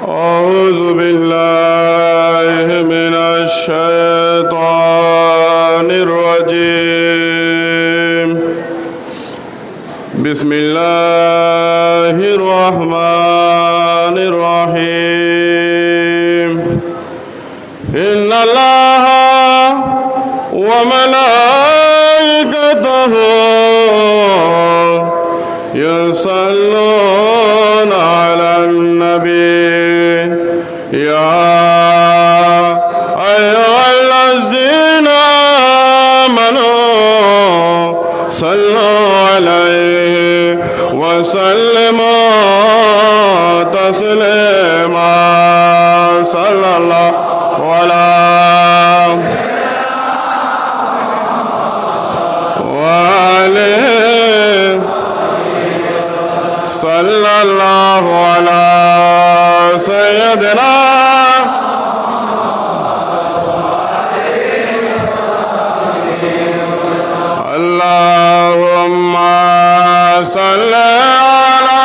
أعوذ بالله من الشيطان الرجيم بسم الله الرحمن الرحيم إن الله وملائكته يصلون على النبي يا أيها الذين آمنوا صلوا عليه وسلموا تسليما صلى الله عليه صلى الله على سيدنا اللهم صل على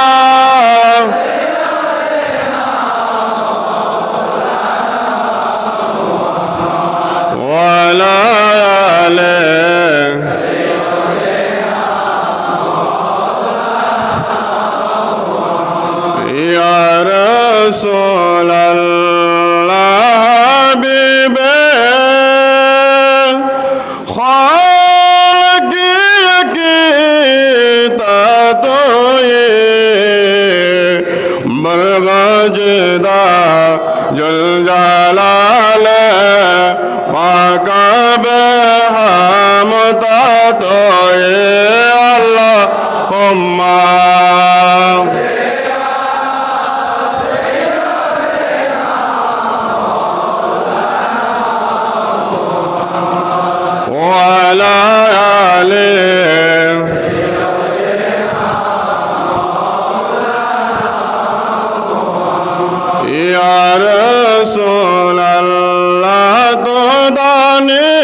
وعلى آله يا رسول الله حبيبي خالق کی تاتوئی برغجدہ جل جلال فاقب ہم تاتوئی اللہم وعلى آله يا رسول الله تداني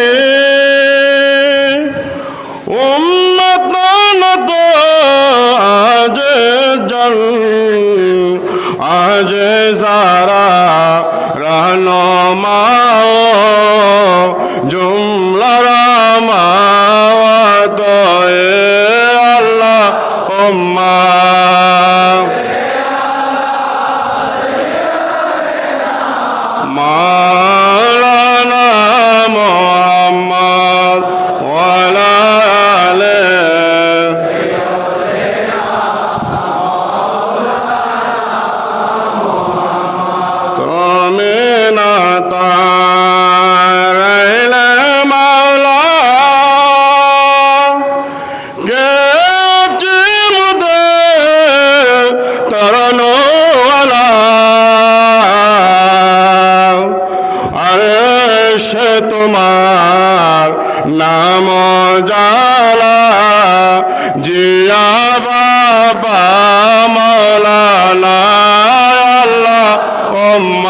أمتنا آج جل آج زارا رہنما جملہ رحمت اللہم مولانا محمد وعلى آله تؤمن طائر مولا ترنو والا عرش تمہار نام جالا جیا بابا مولانا اللہم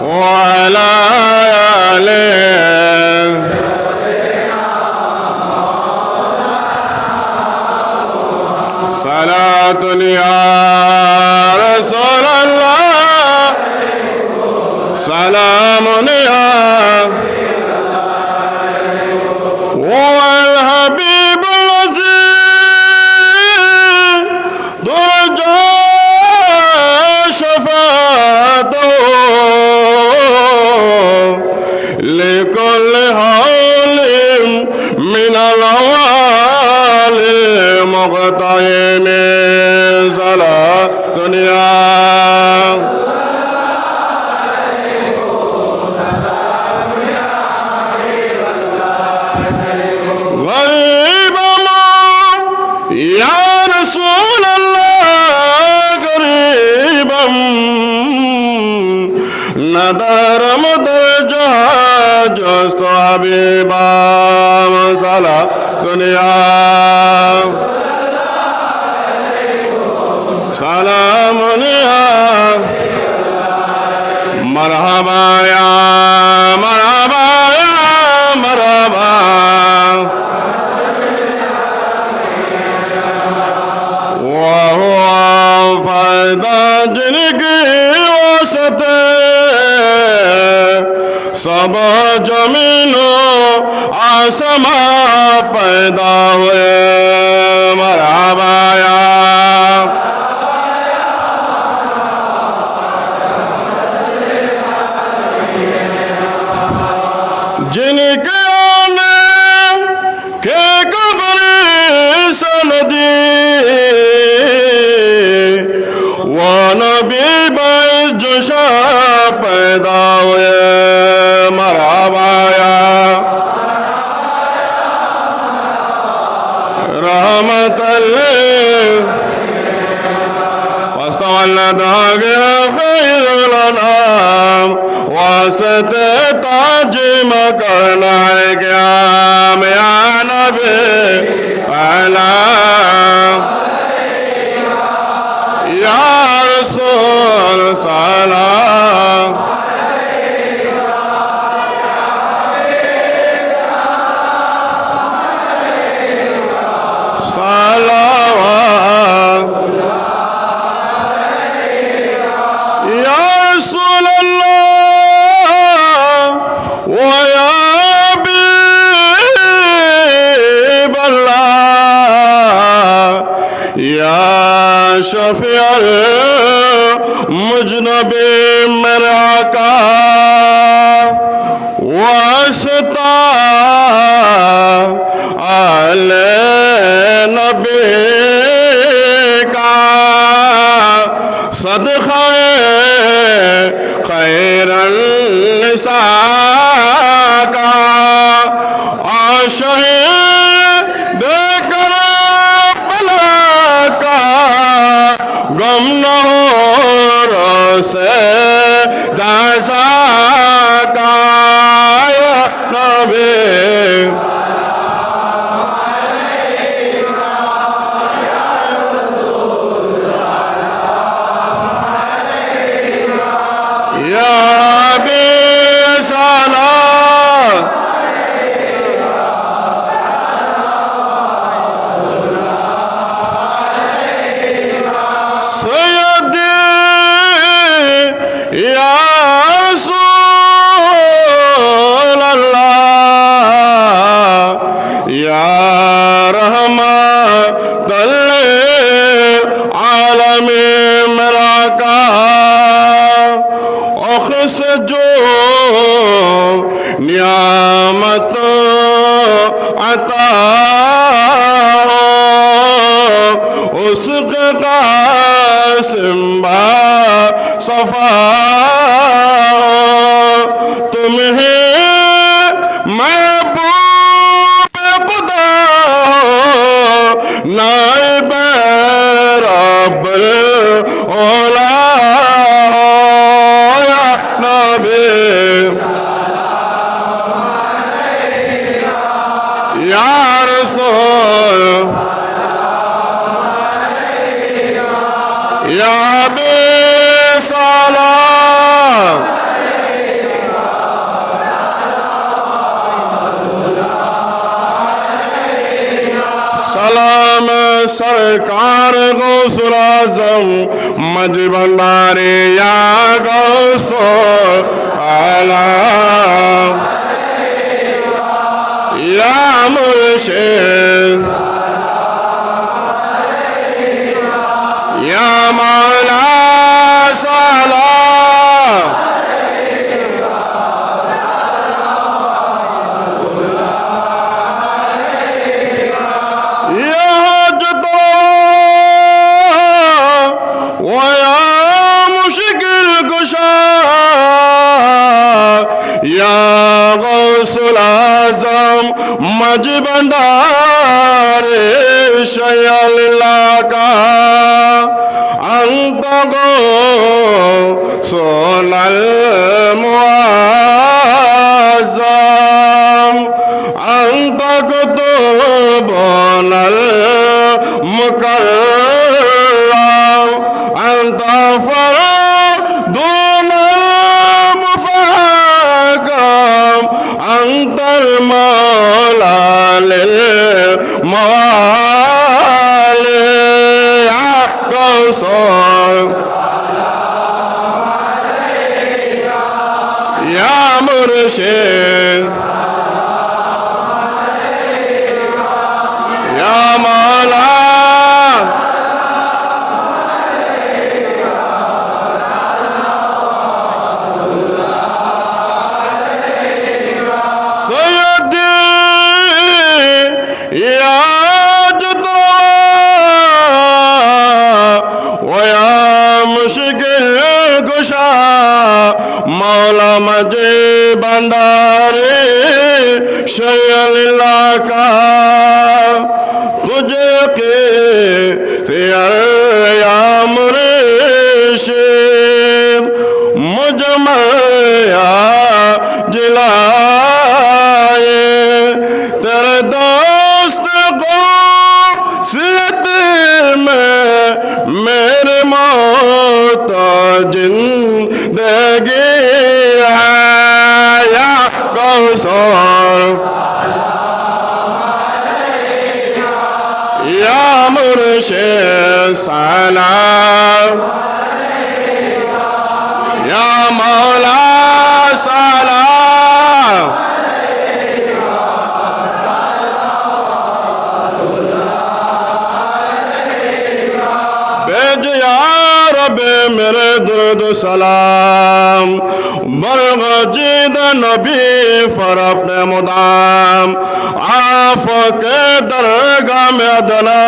وعلى آله صلاة يا رسول الله سلام يا هو الحبيب الذي ترجى شفاعته لكل حول من الأوال مقتحم صلاة دنيا غريب الله يا رسول الله قريبا ندر مدرجة جست حبيبا صلاة دنيا سلام يا مرحبا يا مرحبا يا مرحبا وهو فائدہ جن کی وسط सब जमीनों आसमां पैदा हुए मरहबा या जिनके आने के कब्र सनदी वो नबी बजशा पैदा हुए मरहबा या रहमतल फस्तवल्ला दागे खैरुल अनाम वास्ते ताज मकरना क्या या नबी अला या रसूल सलाम सलावत या रसूल अल्लाह व या हबीब अल्लाह या शफीअल मुजनबी मेरा का वास्ता आले नबी का सदका खैरल निसा का आशे देकर बला का गम न हो रोसे ज़ाज़ा का या नबी या बे सलाम सय्यदी या रसूल अल्लाह या रहमतल आलमीन मेरा का से जो नियामत अता उसका कासिम्बा सफा तुम्हें महबूब खुदा नाइब रब औला या रसूल या बे सलाम सलाम सरकार गौसुल आज़म मजि भंडारी या गौसुल आलम या मुर्शिद या मौला सलाम या हजतो व या मुश्किल कुशा या गौसुल आज़म मजि भंडारी शयल्ला का अंत गो सोनल मुआज़्ज़म अंत को तो बनल मुकर्रम अंत फर दोनल या मुर्शिद या मौला मौला मजे भंडारे शयल्ला का तुझे के या मुर्शिद मुझमया जिलाए तेरे दोस्त को सीत में मेरे मौत जिंदगी है या कौसर या मुर्शिद सलाम या मौला सलाम भेज या रब मेरे दुरूद सलाम बरगजीद नबी फरब मुदाम आफ के दरगाह में अदना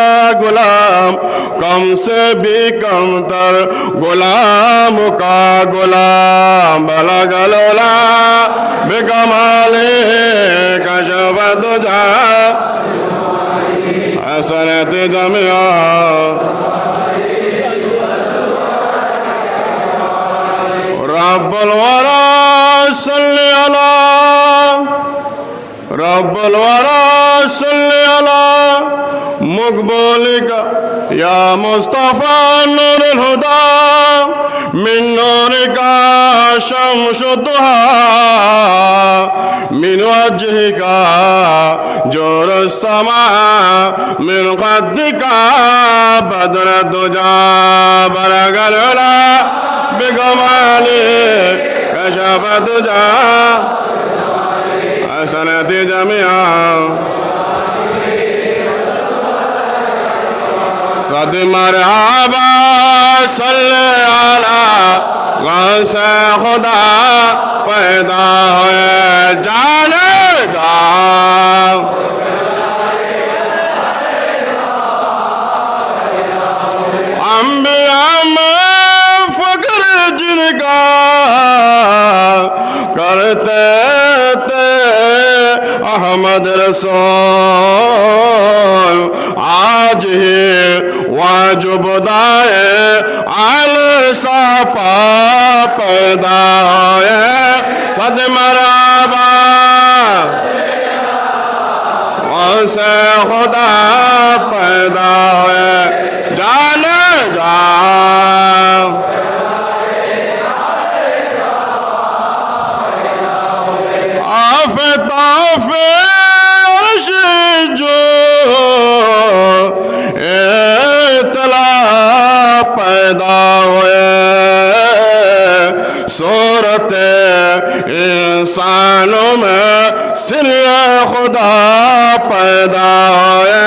गुलाम कम से भी कम तर गुलाम का गुलाम बला गलोला बेकमाले कशफ तुझा हसनत जमिया रब्बुल वरा सल्ली अला रब्बुल वरा सल्ली अला मुक़बलिका या मुस्तफा नूरुल हुदा मिन नूरिका शम्सु दुहा मिन वजहिका जोरुस समा मिन क़द्दिका बद्र दुजा बरगल उला बिगमाले कशफ तुझा हसनत जमिया सद मरहबा सल्ले अला गौसे खुदा पैदा हुए जाने जा अंबिया करते थे अहमद रसूल आज ही वाजुबदाए आल सापा पैदा हुए सद मराबा से खुदा पैदा हुए जाने जा जो इतला पैदा हुए सूरत इंसानों में सिर खुदा पैदा हुए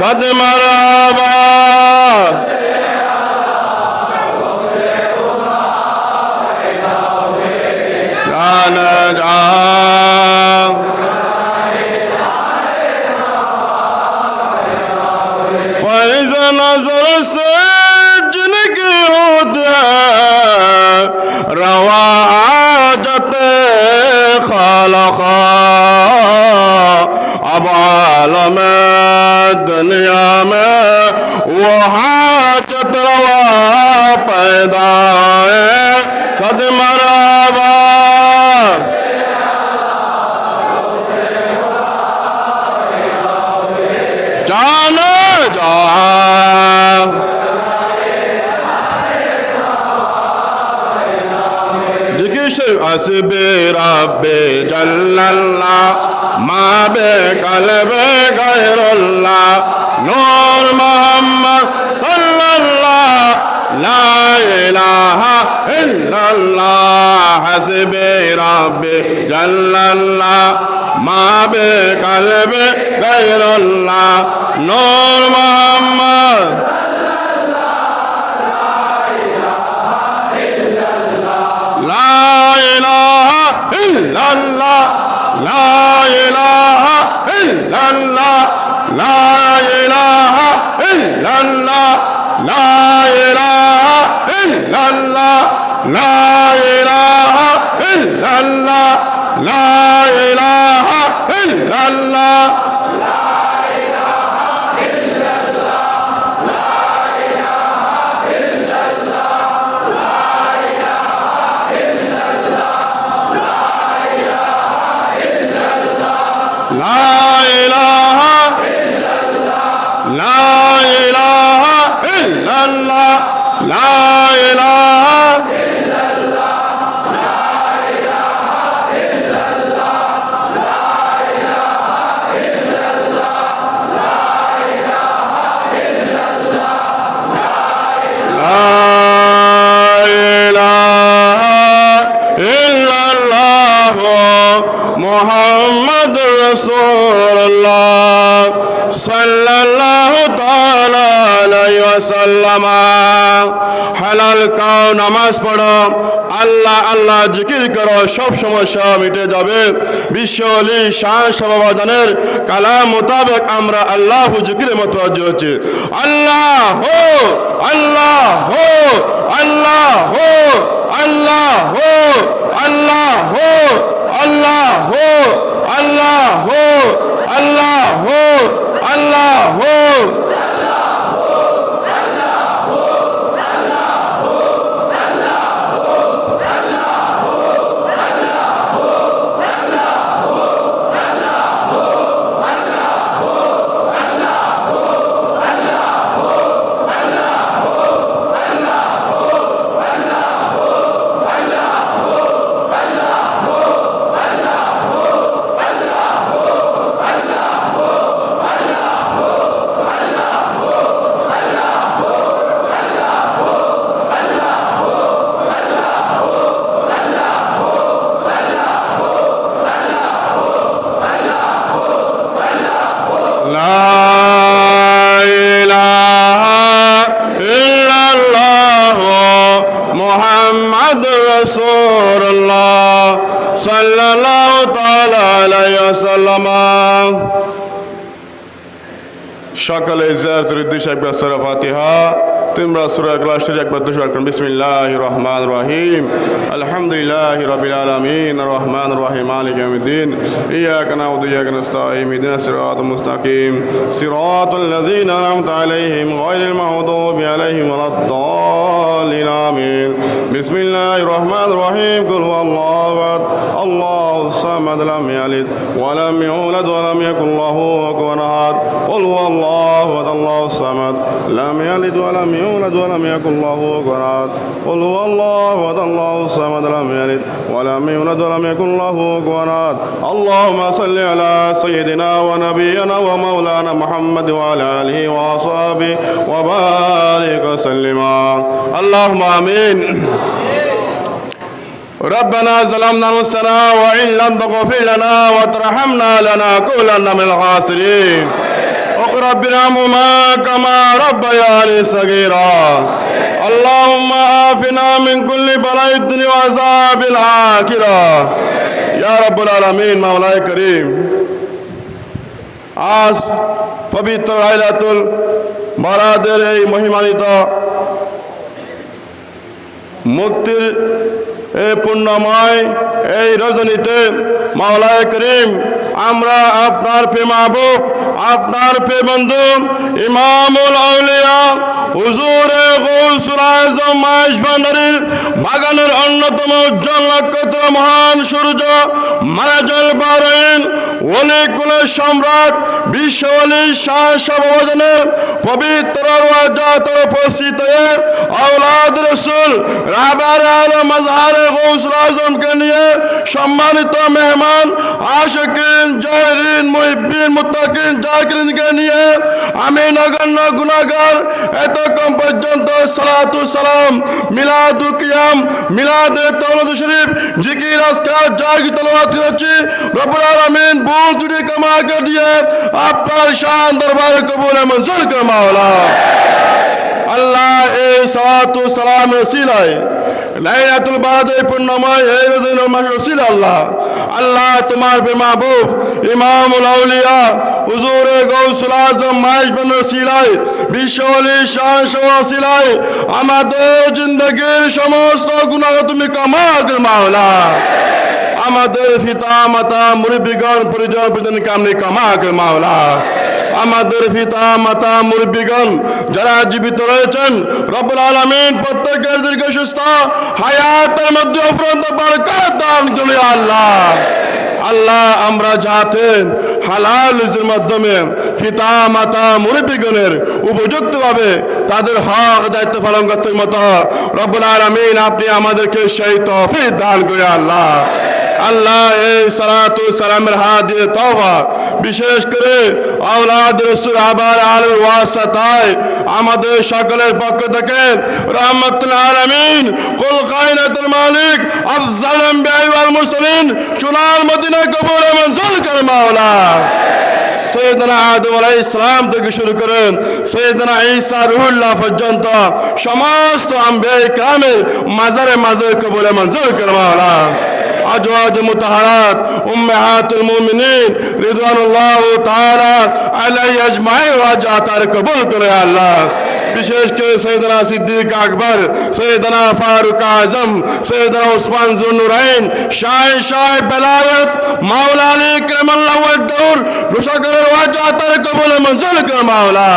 सद मरहबा जाना जा फैज़ नजर से जिनकी होते रवाजत खालखा अब आलम दुनिया में वो हाजत रवा पैदा है सद मरहबा जाना जा हस्बे रब्बे जल्लल्लाह मा बे कल्बे गैरुल्लाह नूर मोहम्मद सल्लल्लाह লা ইলাহা ইল্লাল্লাহ হাসবি রাব্বি জাল্লাল্লাহ মা বে কলবে গায়রুল্লাহ নূর মুহাম্মদ লা ইলাহা ইল্লাল্লাহ লা ইলাহা ইল্লাল্লাহ লা ইলাহা ইল্লাল্লাহ লা ইলাহা ইল্লাল্লাহ লা ইলাহা ইল্লাল্লাহ লা ইলাহা ইল্লাল্লাহ محمد رسول الله صلى الله تعالى عليه وسلم হালাল খাও নামাজ পড়ো আল্লাহ আল্লাহ জিকির করো সব সমস্যা মিটে যাবে বিশ্ব আলী শাহ বাবাজানের কালাম মোতাবেক আমরা আল্লাহ জিকিরে মুতাওয়াজ্জি হচ্ছি আল্লাহ হো আল্লাহ হো আল্লাহ হো আল্লাহ হো আল্লাহ হো আল্লাহ হো আল্লাহ হো আল্লাহ হো আল্লাহ হো সকলে জিয়ারতের উদ্দেশ্যে একবার সূরা ফাতিহা তোমরা সূরা ইখলাস শরীফ একবার দুশবার করুন বিসমিল্লাহির রহমানির রহিম আলহামদুলিল্লাহি রাব্বিল আলামিন আর রহমানির রহিম মালিকি ইয়াউমিদ্দিন ইয়াকা না'বুদু ওয়া ইয়াকা নাস্তাঈন ইহদিনাস সিরাতাল মুস্তাকিম সিরাতাল লাযীনা আন'আমতা আলাইহিম গায়রিল মাগদুবি আলাইহিম ওয়ালাদ-দাল্লিন আমিন বিসমিল্লাহির রহমানির রহিম কুল হুয়াল্লাহু আহাদ আল্লাহুস সামাদ লাম ইয়ালিদ ওয়া লাম ইউলাদ ওয়া লাম ইয়াকুল লাহু কুফুওয়ান আহাদ কুল হুয়াল্লাহু আহাদ আল্লাহুস সামাদ লাম ইয়ালিদ ওয়া লাম يولد ولم يكن له كفوا أحد قل هو الله أحد الله الصمد لم يلد ولم يولد ولم يكن له كفوا أحد اللهم صل على سيدنا ونبينا ومولانا محمد وعلى آله وأصحابه وبارك وسلم اللهم آمين ربنا ظلمنا أنفسنا وإن لم تغفر لنا وترحمنا لنكونن من الخاسرين رب ارحمهما كما ربياني صغيرا اللهم عافنا من كل بلاء الدنيا وعذاب الآخرة يا رب العالمين مولاي كريم আজ পবিত্র লাইলাতুল বারাতের এই মহিমান্বিত মুক্তির এই পুণ্যময় এই রজনীতে মাওলানা করিম আমরা আপনার প্রিয় মাহবুব আপনার প্রিয় বন্ধু ইমামুল আউলিয়া হুজুর গৌসুল আজম মাইশ ভান্ডারীর বাগানের অন্যতম উজ্জ্বল নক্ষত্র মহান সূর্য মারাজাল বারাইন ওলি কুলের সম্রাট বিশ্ব ওলি শাহ শাহবাজানের পবিত্র ওয়াজাতের উপস্থিত হয়ে আওলাদ রাসূল রাহবার আলম মাজহারে গৌসুল আজমকে নিয়ে সম্মানিত মেহমান আশিকিন জাহিরিন মুহিব্বিন মুত্তাকিন জাকিরিনকে নিয়ে আমি নগণ্য গুনাহগার এতক্ষণ পর্যন্ত সালাতু সালাম মিলাদু কিয়াম মিলাদে তাওলাদ শরীফ জিকির আজকার জাগি তেলাওয়াত করেছি। রব্বুল আলামিন ভুল ত্রুটি ক্ষমা করে দিয়ে আপনার শান দরবারে কবুল মঞ্জুর করে মাওলা। আল্লাহ এই সালাতু সালাম ওসিলায় লাইলাতুল বারাতের পূর্ণময় এই রোজার মাস ওসিলা আল্লাহ তোমার মাহবুব ইমামুল আউলিয়া হুজুর গৌসুল আজম মাইজবান ওসিলায় বিশ্ব ওলি শান ওসিলায় আমাদের জিন্দগির সমস্ত গুনাহ তুমি ক্ষমা করে মাওলা। আমাদের পিতা মাতা মুরব্বিগণ পরিজন পরিজন কামনে ক্ষমা করে মাওলা। আমাদের পিতা মাতা মুরব্বিগণ যারা জীবিত রয়েছেন রব্বুল আলামিন প্রত্যেকের দীর্ঘ সুস্থ হায়াতের মধ্যে অফরন্ত বরকত দান করুন আল্লাহ। আল্লাহ আমরা যাতে হালাল রিজিকের মাধ্যমে পিতা মাতা মুরব্বিগণের উপযুক্তভাবে তাদের হক দায়িত্ব পালন করতে মতো রব্বুল আলামিন আপনি আমাদেরকে সেই তৌফিক দান করুন আল্লাহ। আল্লাহ এই সালাতু সালামের হাত দিয়ে তওবা বিশেষ করে আওলাদ রাসূল আবার আল ওয়াসাতায় আমাদের সকলের পক্ষ থেকে রাহমাতুল আলামিন কুল কায়নাতুল মালিক আফজাল আম্বিয়া ওয়াল মুরসালিন সোনার মদিনা কবুল মঞ্জুর করে মাওলা। সৈয়দনা আদম আলাইহিস সালাম থেকে শুরু করেন সৈয়দনা ঈসা রুহুল্লাহ পর্যন্ত সমস্ত আম্বিয়া কিরামের মাজারে মাজারে কবুল মঞ্জুর করে মাওলা। أزواج مطهرات أمهات المؤمنين رضوان الله تعالى عليه أجمعين وجعت قبول করে আল্লাহ। বিশেষ করে সৈয়দনা সিদ্দিক আকবর সৈয়দনা ফারুক আজম সৈয়দনা উসমান জুন্নুরাইন শাহ বেলায়েত মাওলা আলী কারামাল্লাহু ওয়াজহুর রুশাকরের ওয়াজাত কবুল মঞ্জুর করে মাওলা।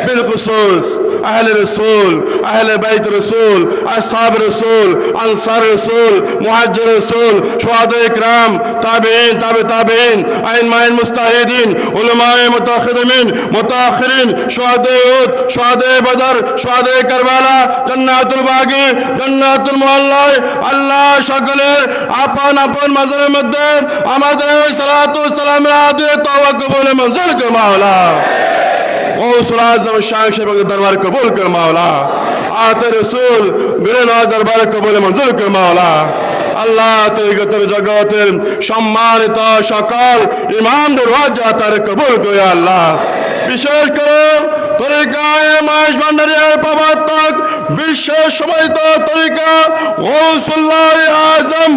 بالخصوص أهل الرسول أهل بيت الرسول أصحاب الرسول أنصار الرسول مهاجر الرسول شهداء إكرام تابعين تابع تابعين أئمة المجتهدين علماء متأخرين شهداء أحد شهداء بدر شهداء كربلا جنات الباقي جنات المعلى আল্লাহ সকলের আপন আপন মাজারের মধ্যে আমাদের সালাতু সালামের আদিয়ে তওবা কবুল মঞ্জুর করে মাওলা। गौसुल आज़म शाह शेख दरबार कबूल कर मावला। आते रसूल मेरे ना दरबार कबूल मंजूर कर मावला। আল্লাহ তরিকতের জগতের সম্মানিত সকল ইমামদের ওয়াজাত কবুল করে আল্লাহ। বিশেষ করে তরিকায়ে মাইজ ভান্ডারিয়ার প্রবর্তক বিশ্ব সময়িত তরিকা গৌসুল্লাহ আজম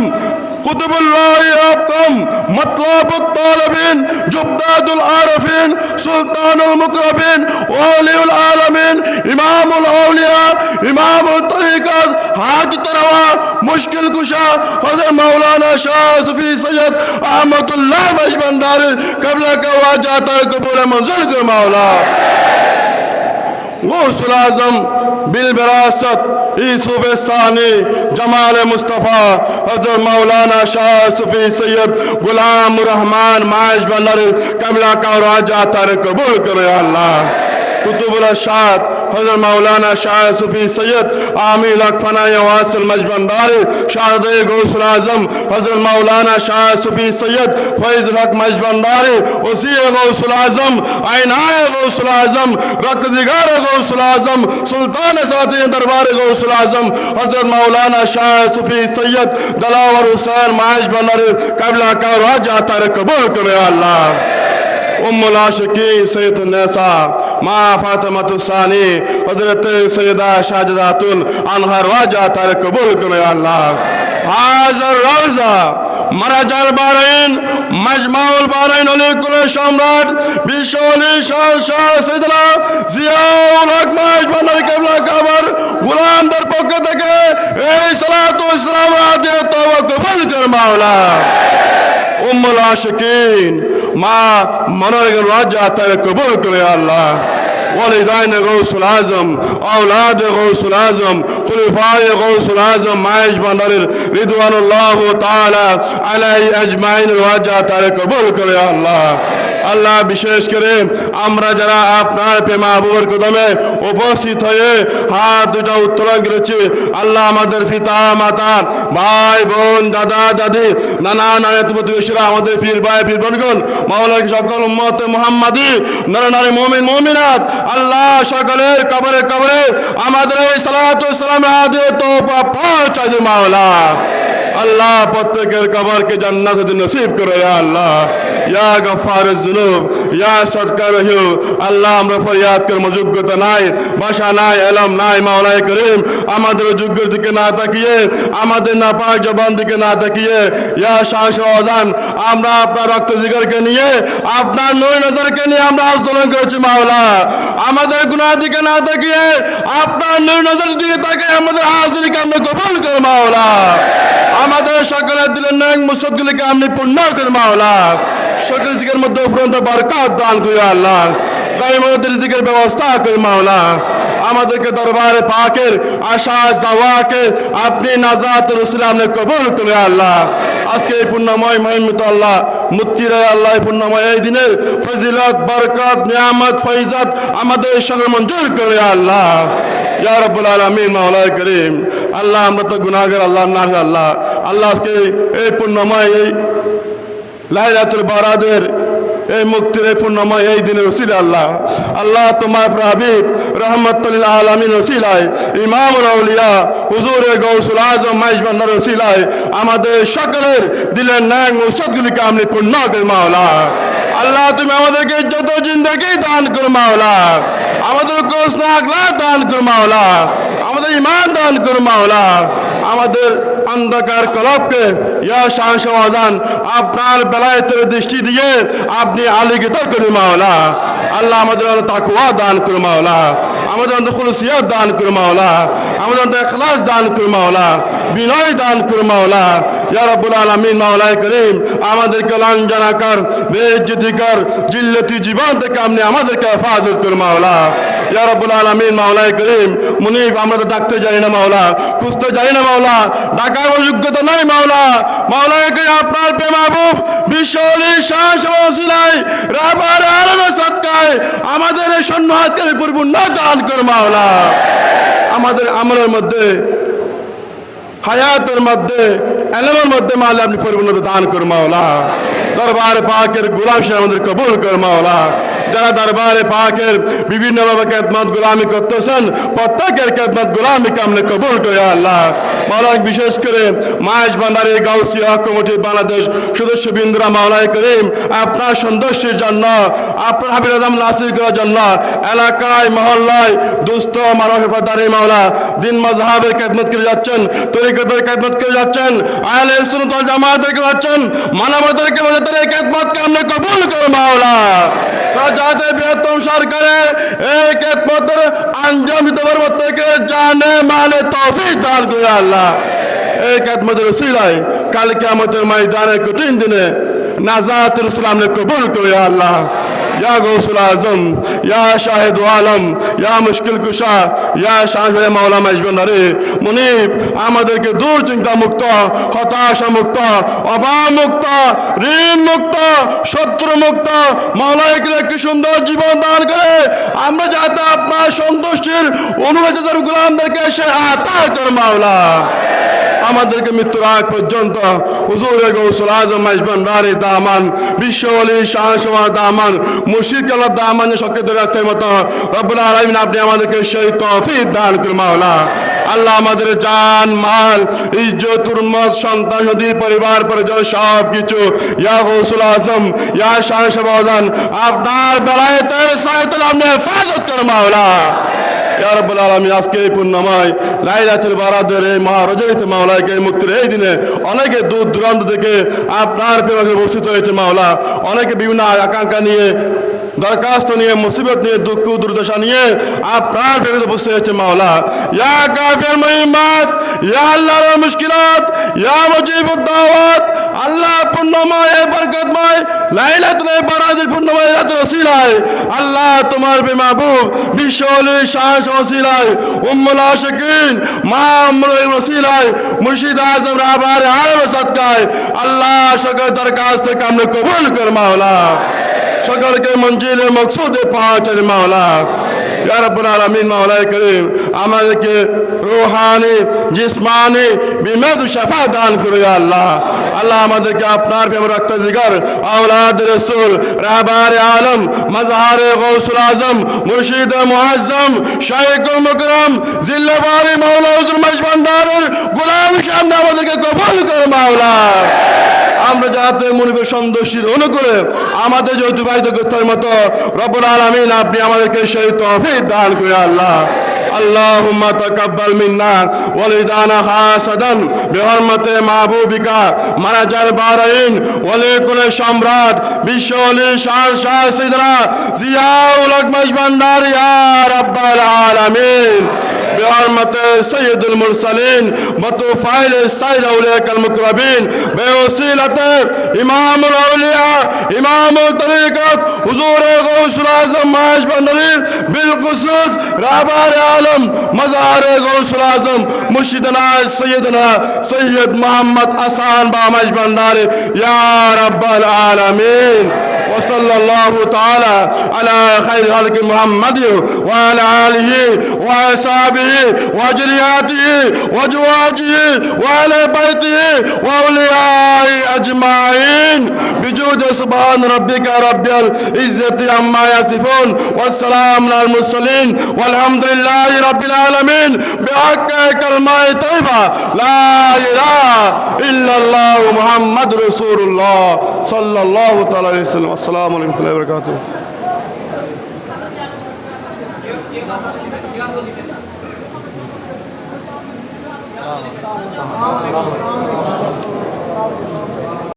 কুতুবুল্লাহ আবকাম মতলবুত তালিবিন জুবদাতুল আরিফিন সুলতানুল মুকরবিন ওয়ালিউল আলামিন ইমামুল আউলিয়া ইমামুত তরিকাত হাজত রওয়া মুশকিল কুশা হযরত মাওলানা শাহ সুফি সৈয়দ আহমদুল্লাহ মাইজভান্ডারী কবলা का वाजात कबूल मंजूर कर मौला। गौसुल आज़म बिलविरासत यूसुफ सानी जमाल मुस्तफ़ा हज़रत मौलाना शाह सुफी सैयद गुलाम रहमान माइज भांडारी कबला का वाजात कबूल करे अल्लाह। कुतुबुल अरशाद हज़रत मौलाना शाह सुफी सैयद आमिर अकफना वासिल मजभांडारी शाहदे गौसुल आज़म हज़रत मौलाना शाह सुफी सैयद फैज़ हक मजभांडारी वसी गौसुल आज़म आइनाए गौसुल आज़म रक़दिगार गौसुल आज़म सुल्तान साथी दरबार गौसुल आज़म हज़रत मौलाना शाह सुफी सैयद दलावर हुसैन मजभांडारी कबला का वाजात कबूल करे अल्लाह। उम्मुल आशिकीन सैयदुन निसा मा फातिमातुस सानी हज़रत सैयदा शाहजादातुल अनहर वाजात कबूल करे अल्लाह। हाज़र रौज़ा मराजाल बाराइन मजमाउल बाराइन अली कुल सम्राट বিশ্ব ওলি শাহ সৈয়দনা জিয়াউল হক মাইজভান্ডারী কিবলা কাবার গোলামদের পক্ষ থেকে এই সালাতু সালাম আদিয়ে তওবা কবুল কর মাওলা। उम्मुल आशिकीन माँ मनोरंजन वाजात कबूल करे अल्लाह। والدين غوث العظم اولاد غوث العظم خلفاء غوث العظم মাইজ ভান্ডারের রিদওয়ানুল্লাহ তাআলা আলাইহি আজমাইন ওয়াজা তারে কবুল করে আল্লাহ আল্লাহ বিশেষ করে আমরা যারা আপনার প্রেম আবুর কদমে উপস্থিত হয়ে হাত দুটো উত্তোলন করেছি আল্লাহ আমাদের পিতা মাতা ভাই বোন দাদা দাদি নানা নানাত প্রতিবেশীরা আমাদের পীর ভাই পীর বোনগণ মাওলানা সকল উম্মতে মুহাম্মাদি নর নারী মুমিন মুমিনাত আল্লাহ সকলের কবরে কবরে আমাদের এই সালাতু সালাম আদি তোবা পৌঁছায় দে মাওলা আল্লাহ প্রত্যেকের কবরকে জান্নাত নসিব করে ইয়া আল্লাহ ইয়া গফফারুজ যুনুব ইয়া সদকা রহিম আল্লাহ আমরা ফরিয়াদ করার যোগ্যতা নাই ভাষা নাই ইলম নাই মাওলানা করিম আমাদের যোগ্যতার দিকে না তাকিয়ে আমাদের নাপাক জবান দিকে না তাকিয়ে ইয়া শাহজাহান আমরা আপনার রক্ত জিগরকে নিয়ে আপনার নূর নজরকে নিয়ে আমরা আন্দোলন করেছি মাওলা আমাদের গুনাহ দিকে না তাকিয়ে আপনার নূর নজর দিকে তাকিয়ে আমাদের হাজিরিকে আমরা কবুল করে মাওলা আমাদের সকলের দিলের নেক মুসদ্দগুলিকে আপনি পূর্ণ করে মাওলা সকল রিজিকের মধ্যে ফুরন্ত বরকত দান করে আল্লাহ কায়েমত রিজিকের ব্যবস্থা করে মাওলা আমাদেরকে দরবারে পাকের আশা জাওয়াকে আপনি নাজাত রসুল আপনি কবুল করে আল্লাহ আজকে এই পুণ্যময় মহিমিত আল্লাহ মুক্তির আল্লাহ পুণ্যময় এই দিনের ফজিলত বরকত নিয়ামত ফয়জাত আমাদের সঙ্গে মঞ্জুর করে আল্লাহ ইয়া রাব্বুল আলামিন মাওলা করিম আল্লাহ আমরা তো গুনাহগার আল্লাহ না আল্লাহ আল্লাহ আজকে এই পুণ্যময় এই লাইলাতুল বারাদের এই মুক্তির এই পুণ্যময় এই দিনের ওসিলা আল্লাহ আল্লাহ তোমার হাবিব রহমাতুল লিল আলামিন ওসিলায় ইমামুল আউলিয়া হুজুর গৌসুল আজম মাইজ ভান্ডার ওসিলায় আমাদের সকলের দিলের ন্যায় মুসদ্দগুলিকে আপনি পূর্ণ করে মাওলা আল্লাহ তুমি আমাদেরকে যত জিন্দেগি দান করো মাওলা আমাদের কোসনা আগলা দান করো মাওলা আমাদের ঈমান দান করো মাওলা আমাদের অন্ধকার কলবকে ইয়া শাহজাহান আপনার বেলায়েতের দৃষ্টি দিয়ে আপনি আলোকিত করে মাওলা আল্লাহ আমাদের তাকওয়া দান করে মাওলা আমাদের অন্তর খুলুসিয়ত দান করে মাওলা আমাদের অন্তর ইখলাস দান করে মাওলা বিনয় দান করে মাওলা ইয়া রাব্বুল আলামিন মাওলা করিম আমাদেরকে লাঞ্ছনাকর বেইজ্জতিকর জিল্লতি জীবন থেকে আপনি আমাদেরকে হেফাজত করে মাওলা ইয়া রাব্বুল আলামিন মাওলা করিম মুনিব আমরা তো ডাকতে জানি না মাওলা খুঁজতে জানি না মাওলা ডাকার যোগ্যতা নাই মাওলা মাওলা করিম আপনার প্রেম মাহবুব বিশ্বলি শাহ ওসিলায় রাবার আলমের সদকায় আমাদের এই শূন্য হাতকে পরিপূর্ণ দান কর মাওলা আমাদের আমলের মধ্যে হায়াতের মধ্যে এলমের মধ্যে মাওলা আপনি পরিপূর্ণতা দান কর মাওলা দরবার পাকের গোলাম সে আমাদের কবুল কর মাওলা যারা দরবারে পাকের বিভিন্নভাবে খেদমত গোলামি করতেছেন প্রত্যেকের খেদমত গোলামিকে আপনি কবুল করে আল্লাহ মাওলা বিশেষ করে মাইজ ভান্ডারী গাউসিয়া কমিটি বাংলাদেশ সদস্য বিন্দুরা মাওলা করিম আপনার সন্তুষ্টির জন্য আপনার হাবিব আজম নাসির করার জন্য এলাকায় মহল্লায় দুস্থ মানবের পাদারে মাওলা দিন মাজহাবের খেদমত করে যাচ্ছেন তরিকতের খেদমত করে যাচ্ছেন আহলে সুন্নাত ওয়াল জামাতের করে যাচ্ছেন মানবতাকে মজাদের খেদমতকে আপনি কবুল করে মাওলা যাতে বৃহত্তম সরকারে এই খেদমতের আঞ্জাম দিতে পারবো থেকে জানে মালে তৌফিক দান করে আল্লাহ এই খেদমতের ওসিলায় কাল কিয়ামতের ময়দানে কঠিন দিনে নাজাত রসুল আপনি কবুল করে আল্লাহ ইয়া গৌসুল আজম ইয়া শাহিদ আলম ইয়া মুশকিল কুশা ইয়া শাহ মাওলা মাইজবানারে মুনিব আমাদেরকে দুশ্চিন্তা মুক্ত হতাশা মুক্ত অভাব মুক্ত ঋণ মুক্ত শত্রু মুক্ত মাওলাকে একটি সুন্দর জীবন দান করে আমরা যাতে আপনার সন্তুষ্টির অনুভূতির গোলামদেরকে সে আতা কর মাওলা আমাদেরকে মৃত্যুর আগ পর্যন্ত হুজুর গৌসুল আজম মাইজবানারে দামান বিশ্বলি শাহ দামান মুর্শিদ আল্লাহ দামান শক্তি রাখতে মতো রব্বুল আলামিন আপনি আমাদেরকে সেই তৌফিক দান করুন মাওলা আল্লাহ আমাদের জান মাল ইজ্জত উম্মত সন্তান নদী পরিবার পরিজন সব কিছু ইয়া গৌসুল আজম ইয়া শাহজাহান আপনার বেলায়েতের সাইতুল আপনি হেফাজত করুন মাওলা ইয়া রাব্বুল আলামিন আজকে এই পুণ্যময় লাইলাতুল বারাদের এই মহারজনীতে মাওলাকে মুক্তির এই দিনে অনেকে দূর দূরান্ত থেকে আপনার প্রেমে উপস্থিত হয়েছে মাওলা অনেকে বিভিন্ন আকাঙ্ক্ষা নিয়ে দরখাস্ত নিয়ে মুসিবত নিয়ে দুঃখ দুর্দশা নিয়ে আপনার প্রেমে উপস্থিত হয়েছে মাওলা ইয়া কাফির মুহিম্মদ ইয়া আল্লাহর মুশকিলাত ইয়া মুজিবুদ দাওয়াত আল্লাহ পুণ্যময় বরকতময় লাইলাতুল বারাতের পূর্ণময় রাতের ওসিলায় আল্লাহ তোমার বেমাহবুব বিশ্বলি শাহ ওসিলায় উম্মুল আশিকিন মা উম্মুল ওসিলায় মুর্শিদ আজম রাহবার আলম সদকায় আল্লাহ সকল দরখাস্ত থেকে আমরা কবুল কর মাওলা সকলকে মঞ্জিলে মকসুদে পৌঁছার মাওলা ইয়া রাব্বুল আলামিন মাওলায়ে করিম আমাদেরকে রূহানি জিসমানি বিমাদ শাফা দান করো ইয়া আল্লাহ আল্লাহ আমাদেরকে আপনার প্রেম রক্ত জিগার আওলাদ রাসূল রাহবার আলম মাজহারে গৌসুল আজম মুর্শিদ মুআজ্জম শাইখুল মুকরম জিল্লাবারি মাওলা হুজুর মজবান্দারের গোলাম সামনে আমাদেরকে কবুল করো মাওলা আমরা যাতে মনিবের সন্তুষ্টির অনুকূলে আমাদের যে অতিবাহিত করতে মতো রব্বুল আলামিন আপনি আমাদেরকে সেই তৌফিক দান করে আল্লাহ اللهم تقبل منا ولدانا حسدا بحرمة محبوبك مرج البحرين ولكل شمرات بشولي شان شاه سيدنا ضياء الحق مجبندار يا رب العالمين بحرمة سيد المرسلين وطفيل السيد أولئك المقربين بوسيلة إمام الأولياء إمام الطريقة حضور غوث الأعظم مجبندار بالخصوص رهبر عالم مزار غوث الأعظم مرشدنا سيدنا سيد محمد حسن مجبندار يا رب العالمين وصلى الله تعالى على خير خلق محمد وعلى آله وأصحابه وذريته وأزواجه وعلى بيته وأوليائه أجمعين بجود سبحان ربك رب العزة عما يصفون والسلام على المرسلين والحمد لله رب العالمين بحق كلمة طيبة لا إله إلا الله محمد رسول الله صلى الله تعالى عليه وسلم السلام عليكم ورحمة الله وبركاته